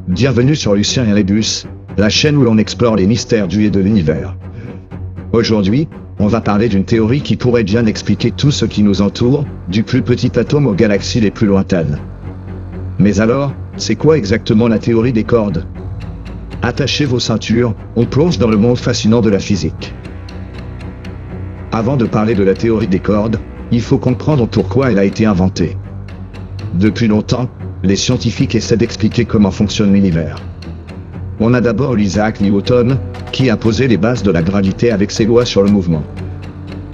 Bienvenue sur Lucien et Rébus, la chaîne où l'on explore les mystères du et de l'univers. Aujourd'hui, on va parler d'une théorie qui pourrait bien expliquer tout ce qui nous entoure, du plus petit atome aux galaxies les plus lointaines. Mais alors, c'est quoi exactement la théorie des cordes? Attachez vos ceintures, on plonge dans le monde fascinant de la physique. Avant de parler de la théorie des cordes, il faut comprendre pourquoi elle a été inventée. Depuis longtemps, les scientifiques essaient d'expliquer comment fonctionne l'univers. On a d'abord Isaac Newton, qui a posé les bases de la gravité avec ses lois sur le mouvement.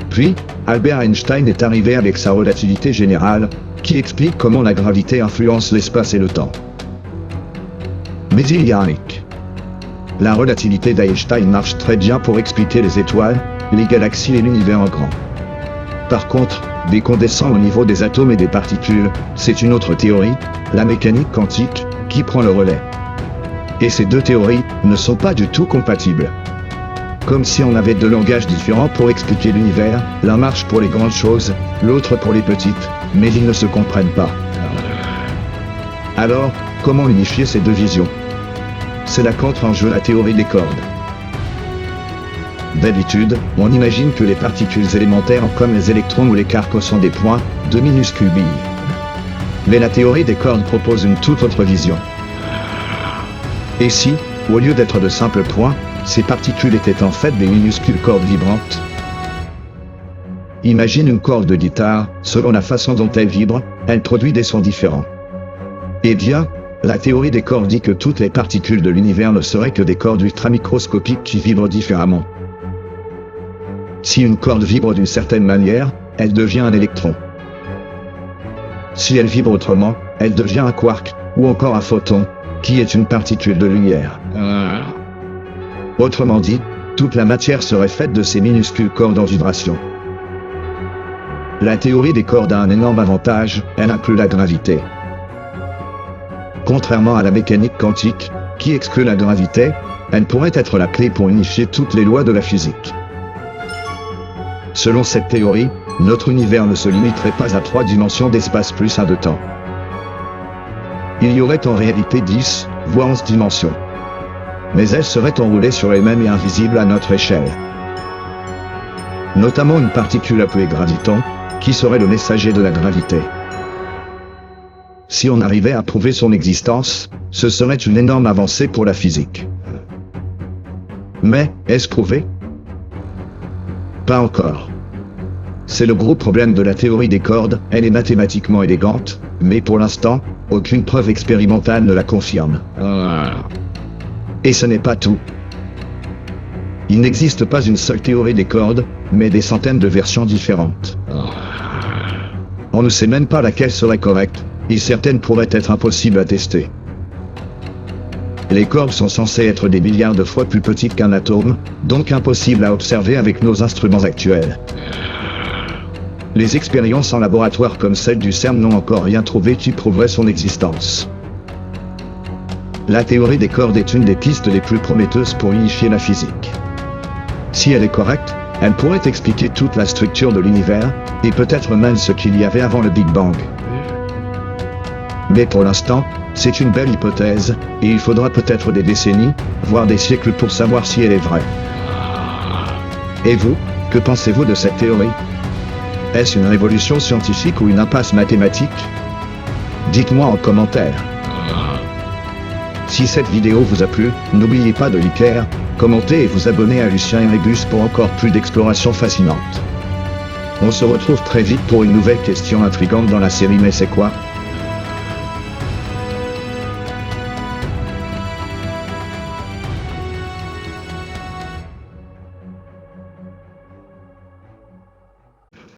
Puis, Albert Einstein est arrivé avec sa relativité générale, qui explique comment la gravité influence l'espace et le temps. Mais il y a un hic. La relativité d'Einstein marche très bien pour expliquer les étoiles, les galaxies et l'univers en grand. Par contre, dès qu'on descend au niveau des atomes et des particules, c'est une autre théorie, la mécanique quantique, qui prend le relais. Et ces deux théories ne sont pas du tout compatibles. Comme si on avait deux langages différents pour expliquer l'univers, l'un marche pour les grandes choses, l'autre pour les petites, mais ils ne se comprennent pas. Alors, comment unifier ces deux visions? C'est là qu'entre en jeu la théorie des cordes. D'habitude, on imagine que les particules élémentaires comme les électrons ou les quarks sont des points, de minuscules billes. Mais la théorie des cordes propose une toute autre vision. Et si, au lieu d'être de simples points, ces particules étaient en fait des minuscules cordes vibrantes? Imagine une corde de guitare, selon la façon dont elle vibre, elle produit des sons différents. Eh bien, la théorie des cordes dit que toutes les particules de l'univers ne seraient que des cordes ultramicroscopiques qui vibrent différemment. Si une corde vibre d'une certaine manière, elle devient un électron. Si elle vibre autrement, elle devient un quark, ou encore un photon, qui est une particule de lumière. Autrement dit, toute la matière serait faite de ces minuscules cordes en vibration. La théorie des cordes a un énorme avantage, elle inclut la gravité. Contrairement à la mécanique quantique, qui exclut la gravité, elle pourrait être la clé pour unifier toutes les lois de la physique. Selon cette théorie, notre univers ne se limiterait pas à 3 dimensions d'espace plus 1 de temps. Il y aurait en réalité 10, voire 11 dimensions. Mais elles seraient enroulées sur elles-mêmes et invisibles à notre échelle. Notamment une particule appelée graviton, qui serait le messager de la gravité. Si on arrivait à prouver son existence, ce serait une énorme avancée pour la physique. Mais, est-ce prouvé? Pas encore. C'est le gros problème de la théorie des cordes, elle est mathématiquement élégante, mais pour l'instant, aucune preuve expérimentale ne la confirme. Et ce n'est pas tout. Il n'existe pas une seule théorie des cordes, mais des centaines de versions différentes. On ne sait même pas laquelle serait correcte, et certaines pourraient être impossibles à tester. Les cordes sont censées être des milliards de fois plus petites qu'un atome, donc impossibles à observer avec nos instruments actuels. Les expériences en laboratoire comme celle du CERN n'ont encore rien trouvé qui prouverait son existence. La théorie des cordes est une des pistes les plus prometteuses pour unifier la physique. Si elle est correcte, elle pourrait expliquer toute la structure de l'univers, et peut-être même ce qu'il y avait avant le Big Bang. Mais pour l'instant, c'est une belle hypothèse, et il faudra peut-être des décennies, voire des siècles pour savoir si elle est vraie. Et vous, que pensez-vous de cette théorie? Est-ce une révolution scientifique ou une impasse mathématique? Dites-moi en commentaire. Si cette vidéo vous a plu, n'oubliez pas de liker, commenter et vous abonner à Lucien et Rébus pour encore plus d'explorations fascinantes. On se retrouve très vite pour une nouvelle question intrigante dans la série Mais c'est quoi?